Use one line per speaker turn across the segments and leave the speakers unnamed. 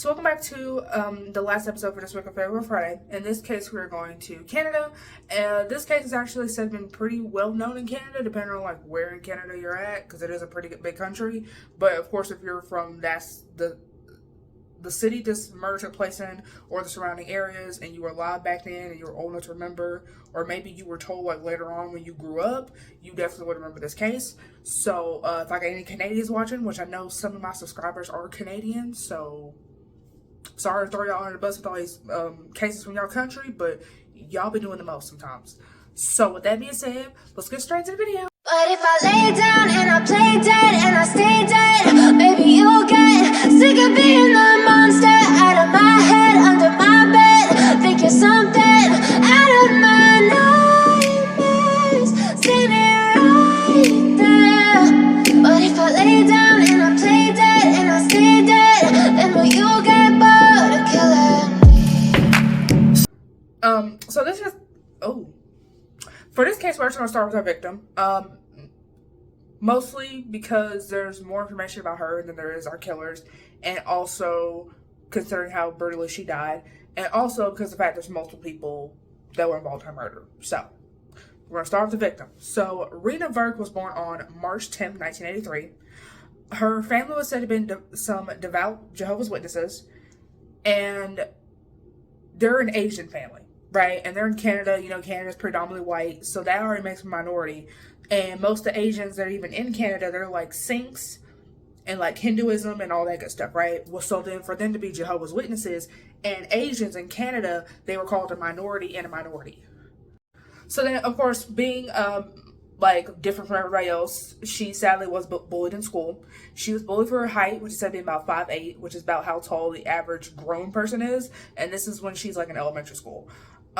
So welcome back to the last episode for this week of Favorite Friday. In this case, we're going to Canada. This case is actually said been pretty well known in Canada, depending on like where in Canada you're at, because it is a pretty big country. But of course, if you're from the city this murder took place in, or the surrounding areas, and you were alive back then and you were old enough to remember, or maybe you were told like later on when you grew up, you definitely would remember this case. So if I got any Canadians watching, which I know some of my subscribers are Canadian, so sorry to throw y'all under the bus with all these cases from y'all country, but y'all be doing the most sometimes. So with that being said, let's get straight to the video.
But if I lay down and I play dead and I stay dead, maybe you'll get sick of being the monster out of my head, under my bed. Think you're something out of my nightmares, standing right there. But if I lay down and I play dead and I stay dead, then will you get bored of killing me?
So this is for this case, we're actually going to start with our victim. Mostly because there's more information about her than there is our killers, and also considering how brutally she died, and also because of the fact there's multiple people that were involved in her murder. So, we're going to start with the victim. So, Reena Virk was born on March 10, 1983. Her family was said to have been some devout Jehovah's Witnesses, and they're an Asian family, right? And they're in Canada. You know, Canada's predominantly white, so that already makes them a minority. And most of the Asians that are even in Canada, they're like Sinks and like Hinduism and all that good stuff, right? Well, so then for them to be Jehovah's Witnesses and Asians in Canada, they were called a minority and a minority. So then, of course, being like different from everybody else, she sadly was bullied in school. She was bullied for her height, which is said to be about 5'8", which is about how tall the average grown person is. And this is when she's like in elementary school.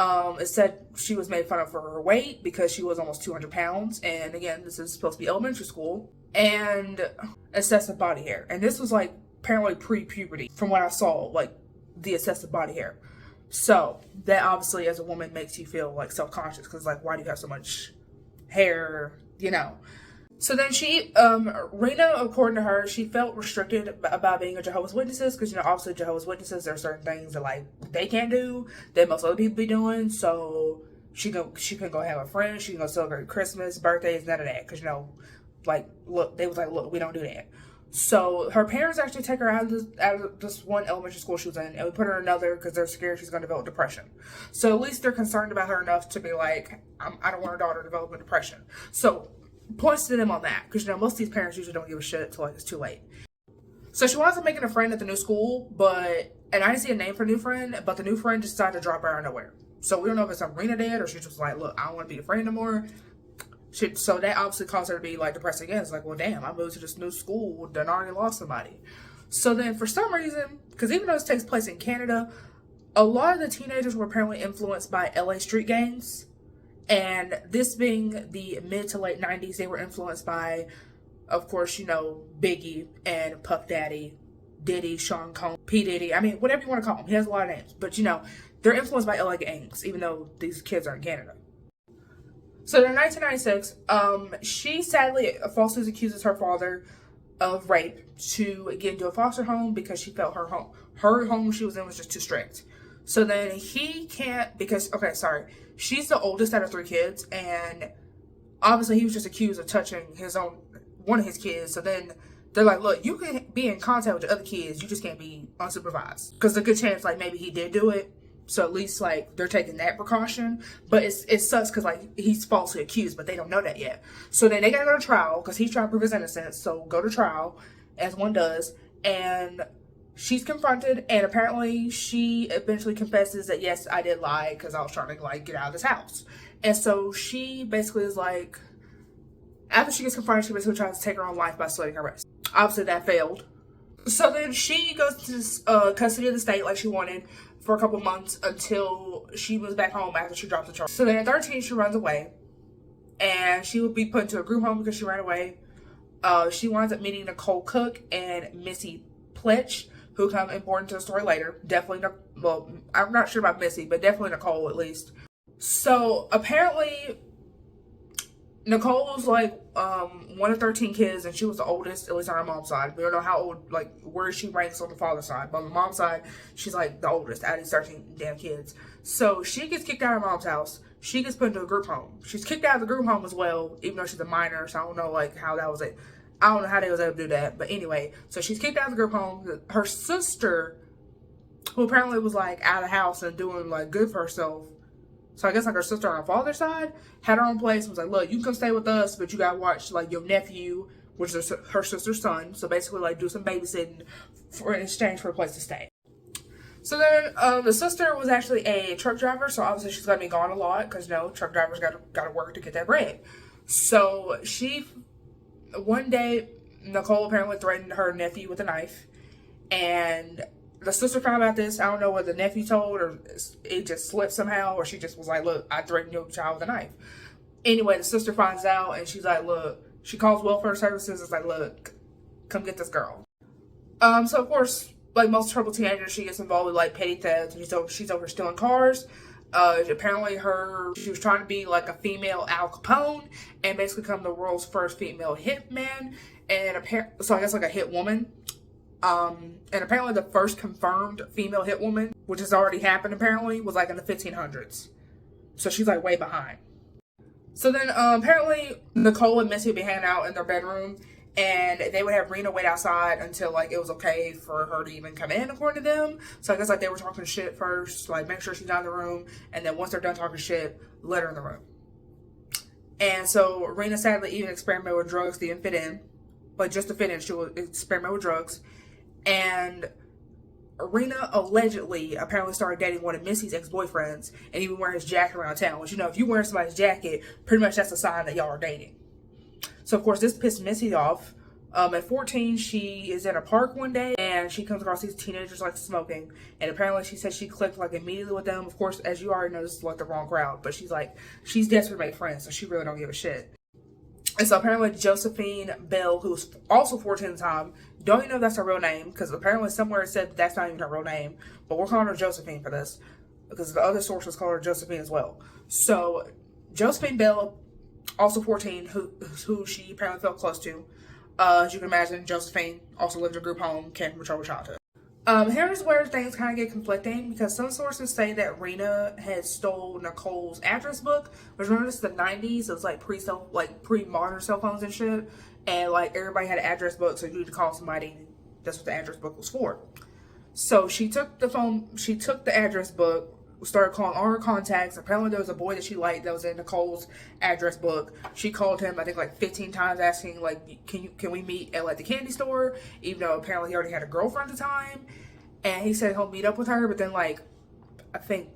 It said she was made fun of for her weight because she was almost 200 pounds. And again, this is supposed to be elementary school. And excessive body hair. And this was like apparently pre-puberty from what I saw, like the excessive body hair. So that obviously as a woman makes you feel like self-conscious because like, why do you have so much hair, you know? So then she, Reena, according to her, she felt restricted about being a Jehovah's Witnesses because, you know, obviously Jehovah's Witnesses, there are certain things that, like, they can't do that most other people be doing. So she couldn't go have a friend. She couldn't go celebrate Christmas, birthdays, none of that. Because, you know, like, look, they was like, look, we don't do that. So her parents actually take her out of this one elementary school she was in, and we put her in another because they're scared she's going to develop depression. So at least they're concerned about her enough to be like, I don't want our daughter developing depression. So points to them on that, because, you know, most of these parents usually don't give a shit until like it's too late. So she winds up making a friend at the new school, and I didn't see a name for the new friend, but the new friend just decided to drop her out of nowhere. So we don't know if it's some Reena did, or she just like, look, I don't want to be a friend no more. So that obviously caused her to be like depressed again. It's like, well, damn, I moved to this new school, done already lost somebody. So then for some reason, because even though this takes place in Canada, a lot of the teenagers were apparently influenced by LA street gangs. And this being the mid to late 90s, they were influenced by, of course, you know, Biggie and Puff Daddy, Diddy, Sean Combs, P. Diddy. I mean, whatever you want to call him. He has a lot of names. But, you know, they're influenced by LA gangs, even though these kids are in Canada. So in 1996, she sadly falsely accuses her father of rape to get into a foster home because she felt her home she was in was just too strict. So then he can't, because, okay, sorry, she's the oldest out of 3 kids, and obviously he was just accused of touching one of his kids. So then they're like, look, you can be in contact with the other kids, you just can't be unsupervised. Because there's a good chance, like, maybe he did do it. So at least, like, they're taking that precaution. But it sucks because, like, he's falsely accused, but they don't know that yet. So then they got to go to trial because he's trying to prove his innocence. So go to trial, as one does. And she's confronted, and apparently she eventually confesses that, yes, I did lie because I was trying to, like, get out of this house. And so she basically is like, after she gets confronted, she basically tries to take her own life by slitting her wrist. Obviously, that failed. So then she goes to custody of the state like she wanted for a couple months until she was back home after she dropped the charge. So then at 13, she runs away, and she would be put into a group home because she ran away. She winds up meeting Nicole Cook and Missy Pletch, who come important to the story later. Definitely, well, I'm not sure about Missy, but definitely Nicole at least. So apparently, Nicole's like one of 13 kids, and she was the oldest, at least on her mom's side. We don't know how old, like, where she ranks on the father's side. But on the mom's side, she's, like, the oldest out of these 13 damn kids. So she gets kicked out of her mom's house. She gets put into a group home. She's kicked out of the group home as well, even though she's a minor. So I don't know, like, how that was it. I don't know how they was able to do that. But anyway, so she's kicked out of the group home. Her sister, who apparently was, like, out of the house and doing, like, good for herself. So I guess, like, her sister on her father's side had her own place and was like, look, you can come stay with us, but you gotta watch, like, your nephew, which is her sister's son. So basically, like, do some babysitting in exchange for a place to stay. So then the sister was actually a truck driver, so obviously she's gonna be gone a lot because, you know, truck drivers gotta work to get that bread. So one day, Nicole apparently threatened her nephew with a knife, and the sister found out about this. I don't know whether the nephew told or it just slipped somehow, or she just was like, look, I threatened your child with a knife. Anyway, the sister finds out and she's like, look, she calls welfare services. It's like, look, come get this girl. So of course, like most troubled teenagers, she gets involved with like petty thefts, and she's over stealing cars. Apparently she was trying to be like a female Al Capone and basically become the world's first female hitman, and so I guess like a hit woman. And apparently the first confirmed female hit woman, which has already happened apparently, was like in the 1500s. So she's like way behind. So then apparently Nicole and Missy would be hanging out in their bedroom, and they would have Reena wait outside until like it was okay for her to even come in, according to them. So I guess like they were talking shit first, like make sure she's not in the room, and then once they're done talking shit, let her in the room. And so Reena sadly even experimented with drugs to even fit in. But just to fit in, she would experiment with drugs. And Reena allegedly apparently started dating one of Missy's ex-boyfriends and even wearing his jacket around town. Which, you know, if you wear somebody's jacket, pretty much that's a sign that y'all are dating. So, of course, this pissed Missy off. At 14, she is in a park one day and she comes across these teenagers like smoking. And apparently she said she clicked like immediately with them. Of course, as you already know, this is like the wrong crowd. But she's like, she's desperate to make friends, so she really don't give a shit. And so apparently Josephine Bell, who's also 14 at the time, don't even know if that's her real name, because apparently somewhere it said that's not even her real name, but we're calling her Josephine for this, because the other sources call her Josephine as well. So Josephine Bell, also 14, who she apparently felt close to. As you can imagine, Josephine also lived in a group home, came from a troubled childhood. Here's where things kind of get conflicting, because some sources say that Reena had stole Nicole's address book, which remember this is the 90s, so it's like pre-modern cell phones and shit, and like everybody had an address book, so you need to call somebody. That's what the address book was for. So she took the address book, started calling all her contacts. Apparently there was a boy that she liked that was in Nicole's address book. She called him, I think, like 15 times asking, like, can we meet at like the candy store? Even though apparently he already had a girlfriend at the time. And he said he'll meet up with her, but then like, I think,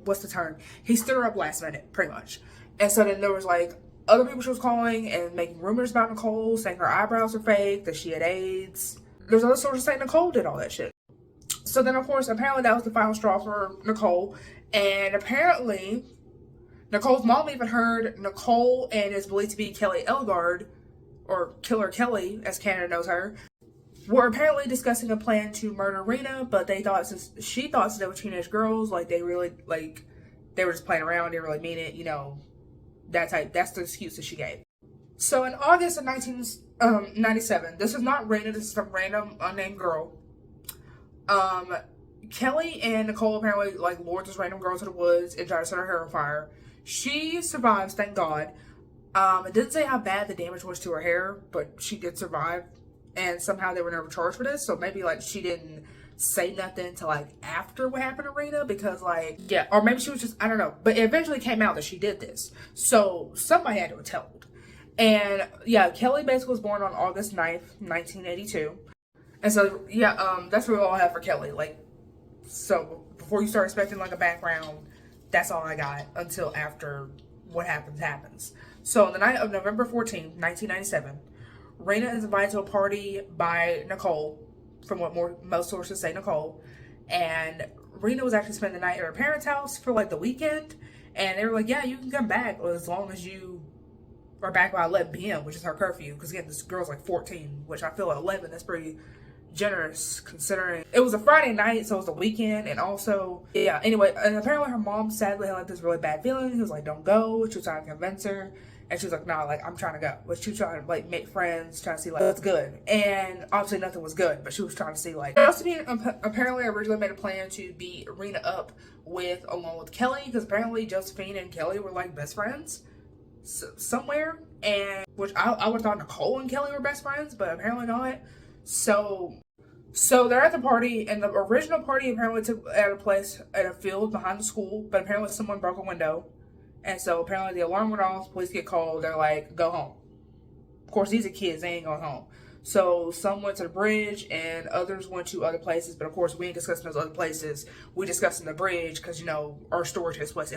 what's the term? He stood her up last minute, pretty much. And so then there was like other people she was calling and making rumors about Nicole, saying her eyebrows were fake, that she had AIDS. There's other sources saying Nicole did all that shit. So then, of course, apparently that was the final straw for Nicole. And apparently, Nicole's mom even heard Nicole and is believed to be Kelly Elgard, or Killer Kelly, as Canada knows her, were apparently discussing a plan to murder Reena, but since they were teenage girls, like, they were just playing around, they didn't really mean it, you know, that's the excuse that she gave. So in August of 1997, this is not Reena, this is some random unnamed girl. Kelly and Nicole apparently like lured this random girl to the woods and tried to set her hair on fire. She survives, thank God. It didn't say how bad the damage was to her hair, but she did survive, and somehow they were never charged for this. So maybe like she didn't say nothing to like after what happened to Reena, because like, yeah, or maybe she was just, I don't know, but it eventually came out that she did this, so somebody had to have told. And yeah, Kelly basically was born on August 9th, 1982. And so, yeah, that's really all I have for Kelly. Like, so before you start expecting like a background, that's all I got until after what happens. So on the night of November 14th, 1997, Reena is invited to a party by Nicole, from what most sources say Nicole. And Reena was actually spending the night at her parents' house for like the weekend. And they were like, yeah, you can come back as long as you are back by 11 p.m., which is her curfew. Because again, this girl's like 14, which I feel like 11, that's pretty generous considering it was a Friday night, so it was the weekend. And also, yeah, anyway, and apparently her mom sadly had like this really bad feeling. He was like, don't go. She was trying to convince her, And she was like, nah, like, I'm trying to go. But she was trying to, like, make friends, trying to see, like, what's good. And obviously nothing was good, but she was trying to see, like... Apparently originally made a plan to beat Reena up along with Kelly, because apparently Josephine and Kelly were, like, best friends somewhere. And, which I would have thought Nicole and Kelly were best friends, but apparently not. So they're at the party, and the original party apparently took at a field behind the school, but apparently someone broke a window. And so apparently the alarm went off, police get called, they're like, go home. Of course, these are kids, they ain't going home. So some went to the bridge and others went to other places, but of course we ain't discussing those other places. We discussing the bridge because, you know, our story takes place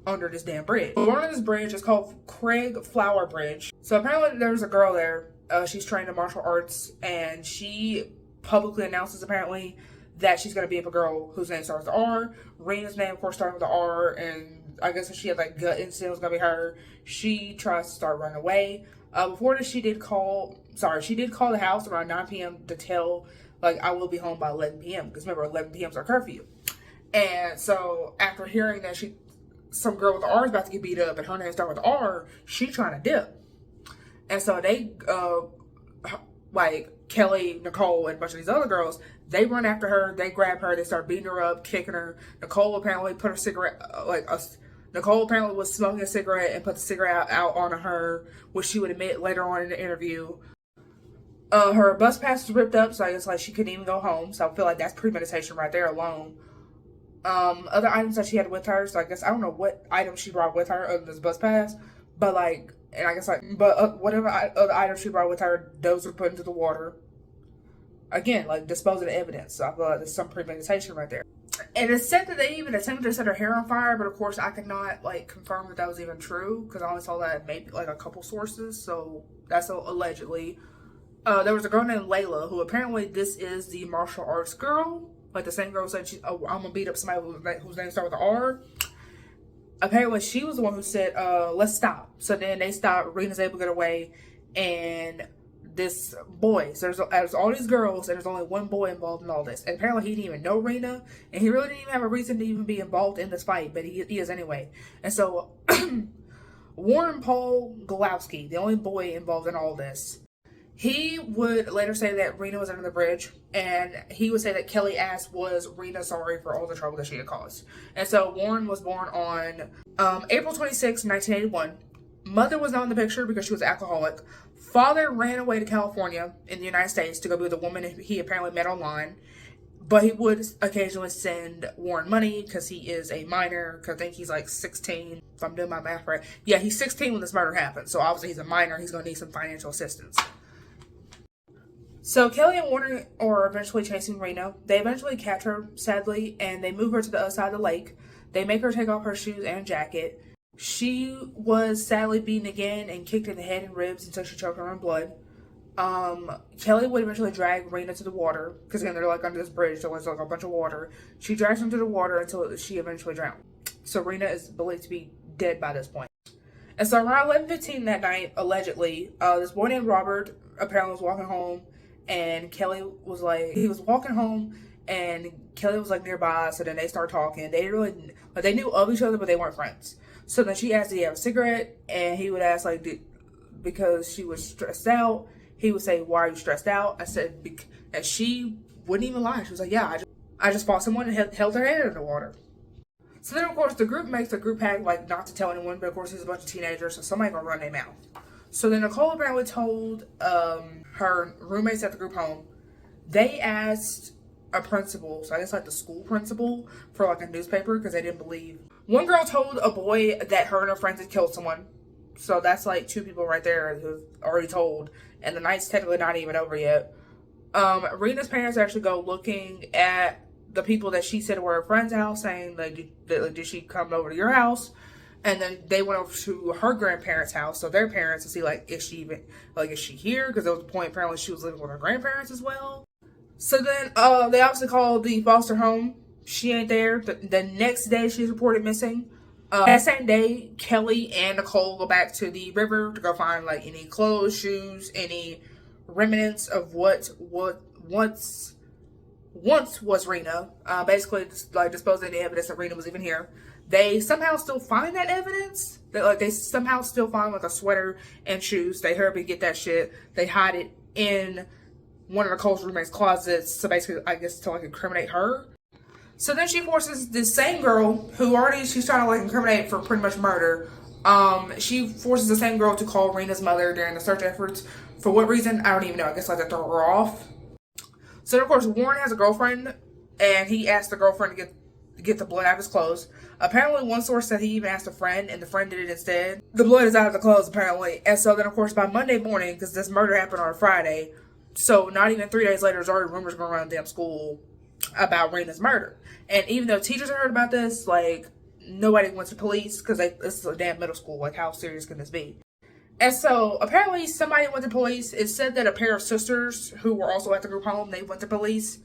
under this damn bridge. One of this bridge is called Craig Flower Bridge. So apparently there's a girl there. She's trained in martial arts, and she publicly announces apparently that she's going to beat up a girl whose name starts with R. Reena's name, of course, started with the R, and I guess if she had like gut instinct, it was going to be her. She tries to start running away. Before this, she did call the house around 9 p.m. to tell, like, I will be home by 11 p.m. Because remember, 11 p.m. is our curfew. And so after hearing that some girl with the R is about to get beat up and her name starts with R, she trying to dip. And so they, like, Kelly, Nicole, and a bunch of these other girls, they run after her, they grab her, they start beating her up, kicking her. Nicole apparently put her cigarette, Nicole apparently was smoking a cigarette and put the cigarette out on her, which she would admit later on in the interview. Her bus pass was ripped up, so I guess, like, she couldn't even go home, so I feel like that's premeditation right there alone. Other items that she had with her, so I guess, I don't know what items she brought with her other than this bus pass, but, like, and I guess, like, whatever other items she brought with her, those were put into the water. Again, like, disposing of evidence. So I feel like there's some premeditation right there. And it's said that they even attempted to set her hair on fire, but of course I could not, like, confirm that was even true, because I only saw that maybe, like, a couple sources, so that's allegedly. There was a girl named Layla, who apparently this is the martial arts girl. Like, the same girl said, I'm gonna beat up somebody whose name starts with an R. Apparently she was the one who said, let's stop. So then they stopped, Reena's able to get away, and this boy, so there's all these girls, and there's only one boy involved in all this. And apparently he didn't even know Reena, and he really didn't even have a reason to even be involved in this fight, but he is anyway. And so, Warren Paul Golowski, the only boy involved in all this, he would later say that Reena was under the bridge, and he would say that Kelly asked, was Reena sorry for all the trouble that she had caused? And so Warren was born on April 26, 1981. Mother was not in the picture because she was alcoholic. Father ran away to California in the United States to go be with a woman he apparently met online. But he would occasionally send Warren money because he is a minor. Because I think he's like 16, if I'm doing my math right. Yeah, he's 16 when this murder happened. So obviously he's a minor. He's going to need some financial assistance. So Kelly and Warren are eventually chasing Reena. They eventually catch her, sadly, and they move her to the other side of the lake. They make her take off her shoes and jacket. She was sadly beaten again and kicked in the head and ribs until she choked on her blood. Kelly would eventually drag Reena to the water, because again, they're like under this bridge, so there's like a bunch of water. She drags her to the water until she eventually drowned. So Reena is believed to be dead by this point. And so around 11:15 that night, allegedly, this boy named Robert apparently was walking home, and Kelly was like, he was walking home, and Kelly was like nearby, so then they start talking. They knew of each other, but they weren't friends. So then she asked, did he have a cigarette? And he would ask, like, because she was stressed out. He would say, why are you stressed out? I said, and she wouldn't even lie. She was like, yeah, I just fought someone and held her head in the water. So then, of course, the group makes a group pact, like, not to tell anyone, but of course, there's a bunch of teenagers, so somebody gonna run their mouth. So then Nicole apparently told her roommates at the group home. They asked a principal, so I guess like the school principal, for like a newspaper, because they didn't believe. One girl told a boy that her and her friends had killed someone. So that's like two people right there who've already told. And the night's technically not even over yet. Reena's parents actually go looking at the people that she said were her friend's house, saying, like, did she come over to your house? And then they went over to her grandparents' house, so their parents, to see, like, is she here? Because there was a point apparently she was living with her grandparents as well. So then they obviously called the foster home. She ain't there. The next day she's reported missing. That same day, Kelly and Nicole go back to the river to go find like any clothes, shoes, any remnants of what once was Reena. Basically, like disposing of the evidence that Reena was even here. They somehow still find that evidence. They somehow still find like a sweater and shoes. They hurry up and get that shit. They hide it in one of Nicole's roommate's closets. So basically, I guess to like incriminate her. So then she forces this same girl who already she's trying to like incriminate for pretty much murder. She forces the same girl to call Reena's mother during the search efforts. For what reason? I don't even know. I guess like to throw her off. So of course Warren has a girlfriend, and he asked the girlfriend to get the blood out of his clothes. Apparently one source said he even asked a friend, and the friend did it instead. The blood is out of the clothes apparently. And so then of course by Monday morning, because this murder happened on a Friday, so not even 3 days later, there's already rumors going around the damn school about Reena's murder. And even though teachers heard about this, like, nobody went to police because this is a damn middle school. Like, how serious can this be? And so apparently somebody went to police. It said that a pair of sisters who were also at the group home, they went to police.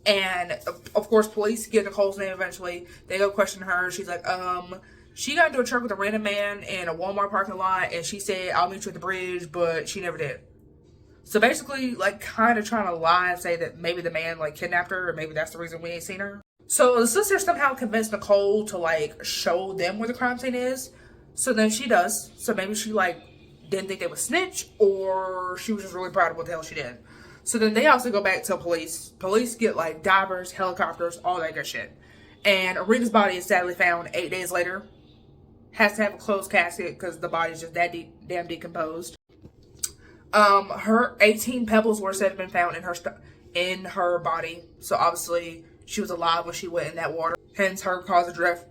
And of course police get Nicole's name eventually. They go question her. She's like, she got into a truck with a random man in a Walmart parking lot, and she said, I'll meet you at the bridge, but she never did. So basically, like, kind of trying to lie and say that maybe the man, like, kidnapped her, or maybe that's the reason we ain't seen her. So the sister somehow convinced Nicole to, like, show them where the crime scene is. So then she does. So maybe she, like, didn't think they would snitch, or she was just really proud of what the hell she did. So then they also go back to police. Police get, like, divers, helicopters, all that good shit. And Rita's body is sadly found 8 days later. Has to have a closed casket because the body's just that damn decomposed. Her 18 pebbles were said to have been found in her body. So obviously she was alive when she went in that water. Hence her cause of death.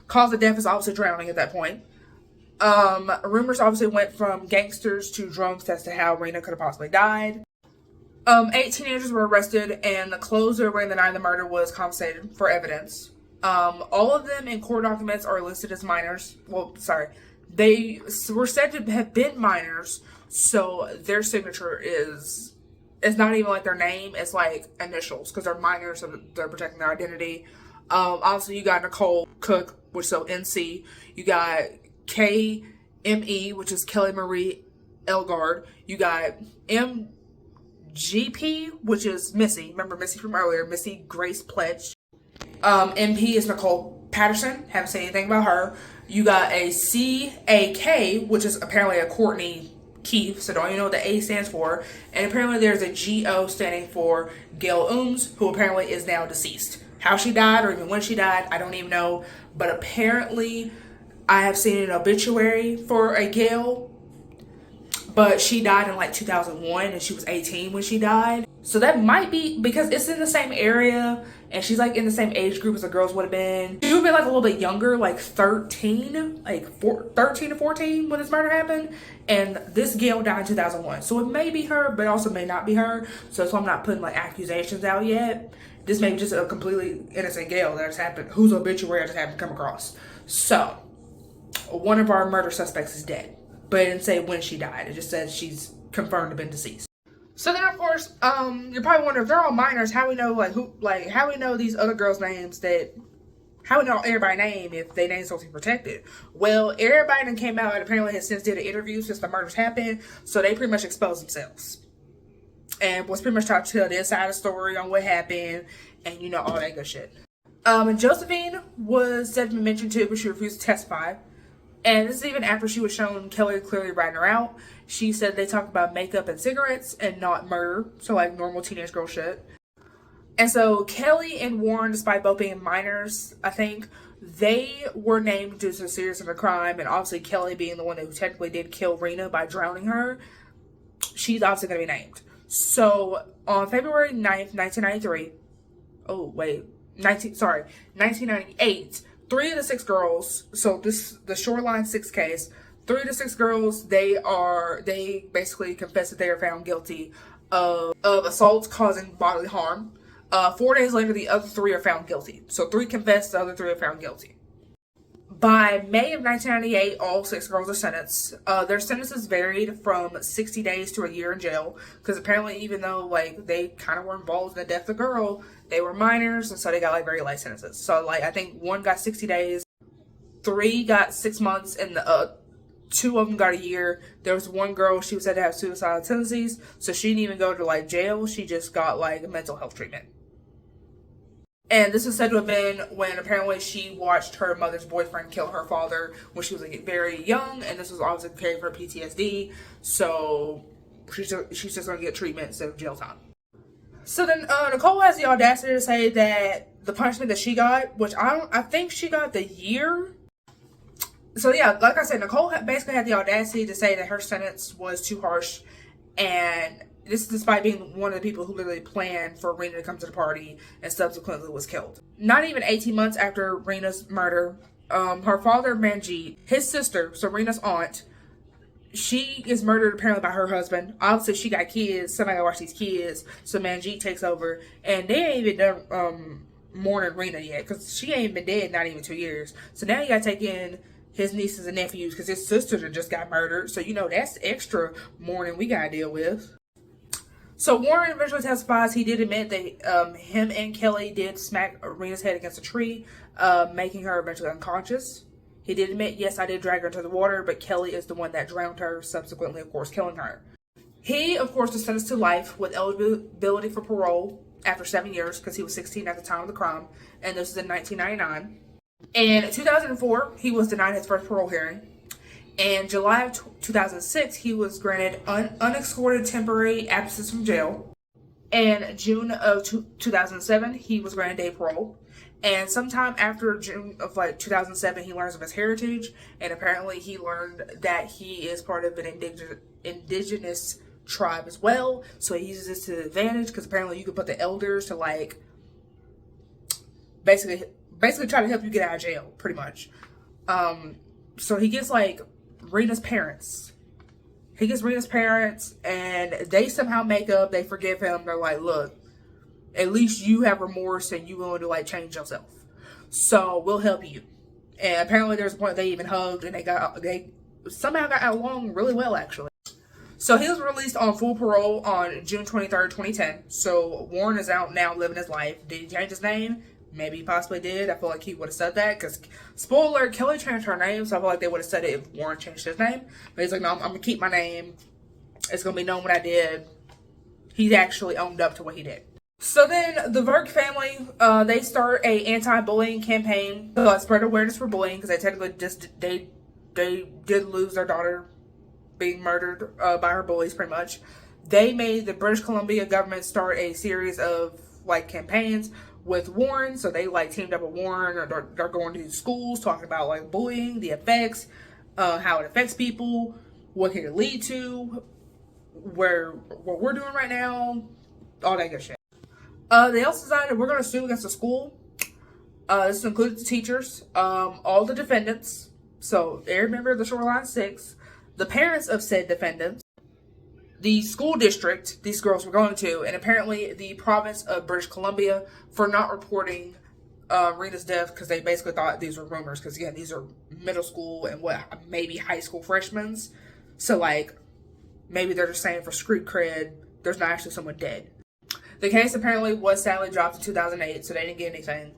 Cause of death is obviously drowning at that point. Rumors obviously went from gangsters to drunks as to how Reena could have possibly died. 8 teenagers were arrested, and the clothes they were wearing the night of the murder was confiscated for evidence. All of them in court documents are listed as minors. Well, sorry. They were said to have been minors, so their signature is not even like their name, it's like initials, because they're minors, so they're protecting their identity. Obviously, you got Nicole Cook, which so NC. You got KME, which is Kelly Marie Elgard. You got MGP, which is Missy. Remember Missy from earlier, Missy Grace Pledge. MP is Nicole Patterson. Haven't said anything about her. You got a CAK, which is apparently a Courtney Keith, so don't even know what the A stands for. And apparently there's a GO standing for Gail Ooms, who apparently is now deceased. How she died, or even when she died, I don't even know. But apparently, I have seen an obituary for a Gail, but she died in like 2001, and she was 18 when she died. So that might be, because it's in the same area, and she's like in the same age group as the girls would have been. She would have been like a little bit younger, like 13, like 13 to 14 when this murder happened. And this Gail died in 2001. So it may be her, but also may not be her. So I'm not putting like accusations out yet. This may be just a completely innocent Gail that just happened, whose obituary I just happened to come across. So one of our murder suspects is dead, but it didn't say when she died. It just says she's confirmed to have been deceased. So then, of course, you're probably wondering if they're all minors, how we know how we know these other girls' names, how we know everybody's name if they name's supposed to be protected. Well, everybody that came out and apparently has since did an interview since the murders happened, so they pretty much exposed themselves and was pretty much trying to tell their side of the story on what happened and all that good shit. And Josephine was said to be mentioned too, but she refused to testify. And this is even after she was shown Kelly clearly writing her out. She said they talked about makeup and cigarettes and not murder. So like normal teenage girl shit. And so Kelly and Warren, despite both being minors, I think, they were named due to the seriousness of the crime. And obviously Kelly being the one who technically did kill Reena by drowning her, she's obviously going to be named. So on February 9th, 1993, 1998, 3 of the 6 girls, so the Shoreline 6 case, 3 of the 6 girls, they basically confessed that they were found guilty of assaults causing bodily harm. 4 days later, the other 3 are found guilty. So 3 confessed, the other 3 are found guilty. By May of 1998, all 6 girls are sentenced. Their sentences varied from 60 days to a year in jail, because apparently even though they kind of were involved in the death of the girl, they were minors, and so they got very light sentences. So I think 1 got 60 days, 3 got 6 months, and 2 of them got a year. There was 1 girl, she was said to have suicidal tendencies, so she didn't even go to jail. She just got mental health treatment. And this is said to have been when apparently she watched her mother's boyfriend kill her father when she was like very young, and this was obviously carrying her PTSD. So she's just gonna get treatment instead of jail time. So then Nicole has the audacity to say that the punishment that she got, which I think she got the year. So yeah, like I said, Nicole basically had the audacity to say that her sentence was too harsh, and this is despite being one of the people who literally planned for Reena to come to the party and subsequently was killed. Not even 18 months after Reena's murder, her father, Manjeet, his sister, so Reena's aunt, she is murdered apparently by her husband. Obviously, she got kids. Somebody gotta watch these kids. So Manjeet takes over. And they ain't even done mourning Reena yet, because she ain't been dead not even 2 years. So now you gotta take in his nieces and nephews, because his sisters just got murdered. So, you know, that's extra mourning we gotta deal with. So Warren eventually testifies he did admit that him and Kelly did smack Reena's head against a tree, making her eventually unconscious. He did admit, yes, I did drag her into the water, but Kelly is the one that drowned her, subsequently, of course, killing her. He, of course, was sentenced to life with eligibility for parole after 7 years, because he was 16 at the time of the crime, and this was in 1999. In 2004, he was denied his first parole hearing. In July of 2006, he was granted unescorted temporary absence from jail. In June of 2007, he was granted day parole. And sometime after June of 2007, he learns of his heritage, and apparently he learned that he is part of an indigenous tribe as well. So he uses this to his advantage, because apparently you can put the elders to basically try to help you get out of jail, pretty much. So he gets Reena's parents. He gets Reena's parents, and they somehow make up. They forgive him. They're like, look, at least you have remorse and you willing to change yourself. So we'll help you. And apparently there's a point they even hugged, and they somehow got along really well, actually. So he was released on full parole on June 23rd, 2010. So Warren is out now living his life. Did he change his name? Maybe he possibly did. I feel like he would have said that, because, spoiler, Kelly changed her name, so I feel like they would have said it if Warren changed his name. But he's like, no, I'm going to keep my name. It's going to be known what I did. He actually owned up to what he did. So then the Virk family, they start a anti-bullying campaign to spread awareness for bullying, because they technically they did lose their daughter being murdered by her bullies, pretty much. They made the British Columbia government start a series of campaigns with Warren. So they teamed up with Warren, or they're going to schools talking about bullying, the effects, how it affects people, what can it lead to, what we're doing right now, all that good shit. They also decided we're going to sue against the school. This includes the teachers, all the defendants, so every member of the Shoreline 6, the parents of said defendants, the school district these girls were going to, and apparently the province of British Columbia for not reporting Reena's death, because they basically thought these were rumors, because again, these are middle school and maybe high school freshmen. So maybe they're just saying for street cred, there's not actually someone dead. The case apparently was sadly dropped in 2008, so they didn't get anything.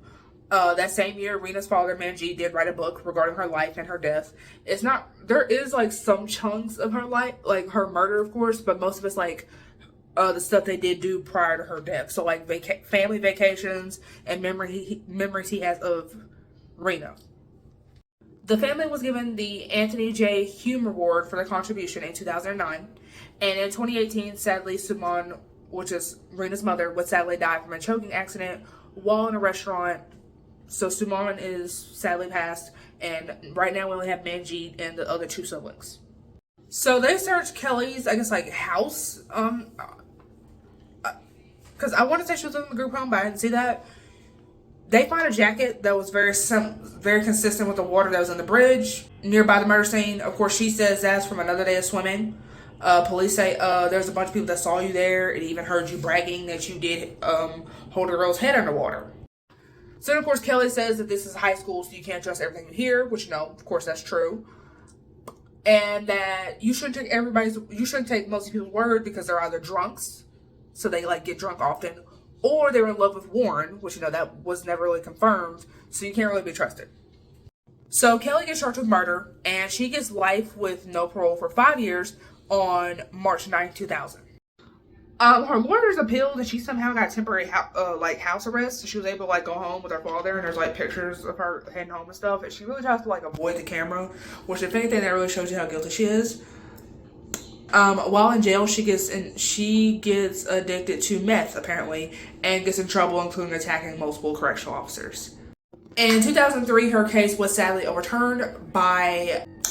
That same year, Reena's father, Manjeet, did write a book regarding her life and her death. There is some chunks of her life, her murder, of course, but most of it's the stuff they did do prior to her death. So family vacations and memories he has of Reena. The family was given the Anthony J. Hume Award for their contribution in 2009. And in 2018, sadly, Suman, which is Reena's mother, would sadly die from a choking accident while in a restaurant. So Suman is sadly passed, and right now we only have Manjeet and the other 2 siblings. So they searched Kelly's, house, because I want to say she was in the group home, but I didn't see that. They find a jacket that was very consistent with the water that was in the bridge nearby the murder scene. Of course, she says that's from another day of swimming. Police say there's a bunch of people that saw you there and even heard you bragging that you did hold a girl's head underwater. So then, of course, Kelly says that this is high school, so you can't trust everything you hear, which, of course, that's true. And that you shouldn't take most people's word, because they're either drunks, so they get drunk often, or they were in love with Warren, which, that was never really confirmed, so you can't really be trusted. So Kelly gets charged with murder, and she gets life with no parole for 5 years on March 9, 2000. Her lawyers appealed and she somehow got temporary house arrest. So she was able to like go home with her father, and there's like pictures of her heading home and stuff. And she really tries to like avoid the camera, which if anything that really shows you how guilty she is. While in jail, she gets addicted to meth apparently, and gets in trouble, including attacking multiple correctional officers. In 2003, her case was sadly overturned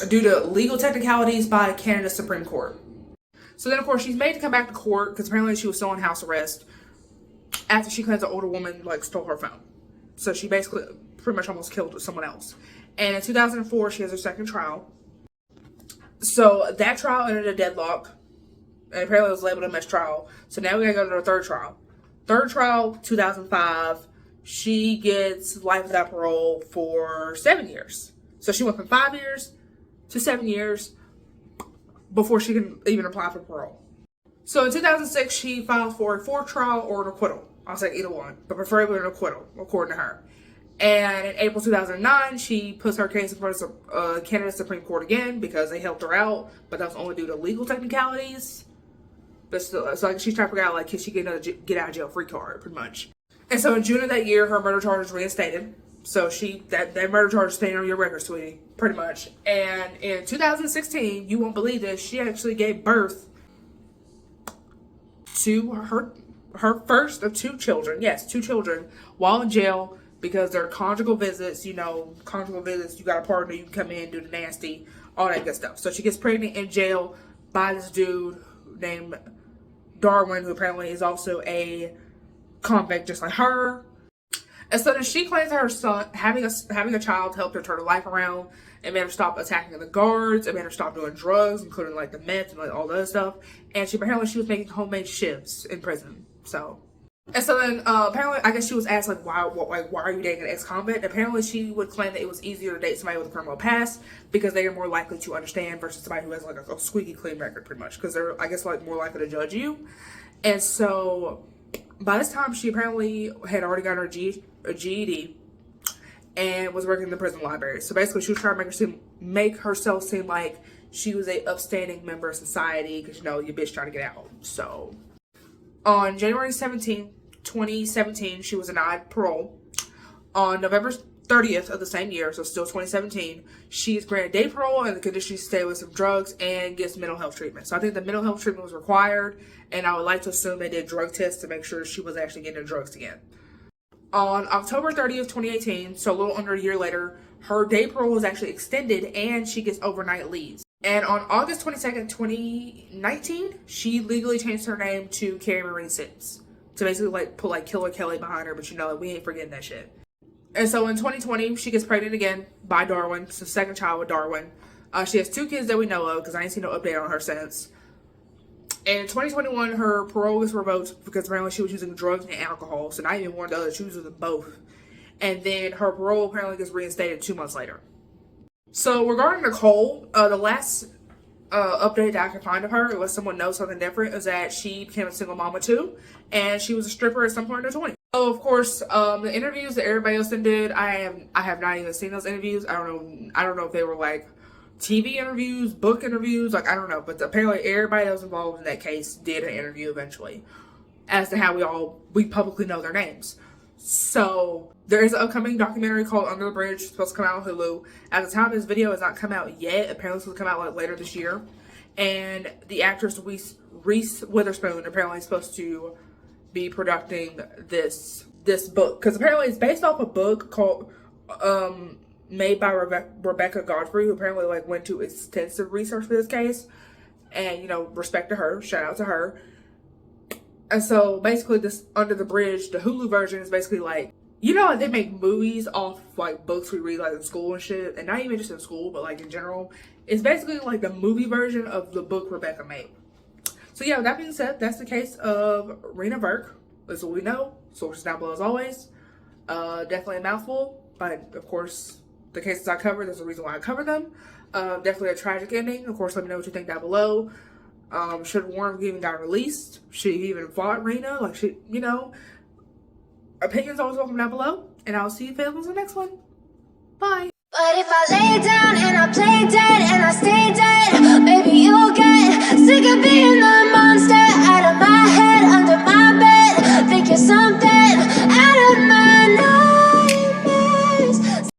due to legal technicalities by Canada's Supreme Court. So then, of course, she's made to come back to court because apparently she was still on house arrest after she claims an older woman like stole her phone. So she basically pretty much almost killed someone else. And in 2004, she has her second trial. So that trial ended a deadlock, and apparently it was labeled a mistrial. So now we gotta go to the third trial. Third trial, 2005. She gets life without parole for 7 years. So she went from 5 years to 7 years before she can even apply for parole. So in 2006, she filed for a fourth trial or an acquittal. I'll say either one, but preferably an acquittal, according to her. And in April 2009, she puts her case in front of Canada's Supreme Court again because they helped her out, but that was only due to legal technicalities. But still, it's like she's trying to figure out, like, can she get another get out of jail free card, pretty much. And so in June of that year, her murder charge is reinstated. So that murder charge is staying on your record, sweetie, pretty much. And in 2016, you won't believe this, she actually gave birth to her first of two children. Yes, two children while in jail because they're conjugal visits. You know, conjugal visits, you got a partner, you can come in, do the nasty, all that good stuff. So she gets pregnant in jail by this dude named Darwin, who apparently is also a convict just like her. And so then she claims that her son, having a child helped her turn her life around and made her stop attacking the guards and made her stop doing drugs, including like the meth and like all the other stuff. And she was making homemade shivs in prison. So, and so then apparently, I guess she was asked like, why are you dating an ex-convict? Apparently, she would claim that it was easier to date somebody with a criminal past because they are more likely to understand versus somebody who has like a squeaky clean record, pretty much, because they're, I guess, like more likely to judge you. And so by this time, she apparently had already got her GED and was working in the prison library. So basically, she was trying to make herself seem like she was a upstanding member of society because, you know, your bitch trying to get out. So on January 17, 2017, she was denied parole. On November 30th of the same year, so still 2017, she's granted day parole and the condition she stay with some drugs and gets mental health treatment. So I think the mental health treatment was required, and I would like to assume they did drug tests to make sure she was actually getting the drugs again. On October 30th, 2018, so a little under a year later, her day parole was actually extended and she gets overnight leaves. And on August 22nd, 2019, she legally changed her name to Carrie Marie Sims to basically like put like Killer Kelly behind her, but you know, like, we ain't forgetting that shit. And so in 2020, she gets pregnant again by Darwin. It's the second child with Darwin. She has two kids that we know of because I ain't seen no update on her since. And in 2021, her parole was revoked because apparently she was using drugs and alcohol. So not even one or the other, she was using both. And then her parole apparently gets reinstated 2 months later. So regarding Nicole, the last update that I could find of her, unless someone knows something different, is that she became a single mama too. And she was a stripper at some point in her 20s. So of course, the interviews that everybody else did, I have not even seen those interviews. I don't know if they were like TV interviews, book interviews, like I don't know. But apparently everybody that was involved in that case did an interview eventually as to how we publicly know their names. So there is an upcoming documentary called Under the Bridge. It's supposed to come out on Hulu. At the time this video has not come out yet. Apparently it's supposed to come out like later this year. And the actress Reese Witherspoon apparently is supposed to be producing this book, because apparently it's based off a book called made by Rebecca Godfrey, who apparently like went to extensive research for this case, and you know, respect to her, shout out to her. And so basically this Under the Bridge, the Hulu version, is basically like, you know, they make movies off like books we read like in school and shit, and not even just in school but like in general. It's basically like the movie version of the book Rebecca made. So yeah, with that being said, that's the case of Reena Virk. That's what we know. Sources down below as always. Definitely a mouthful, but of course, the cases I covered, there's a reason why I covered them. Definitely a tragic ending. Of course, let me know what you think down below. Should Warren even got released? Should he even fought Reena? Like, you know, opinions always welcome down below. And I'll see you fellas in the next one. Bye.
But if I lay down and I play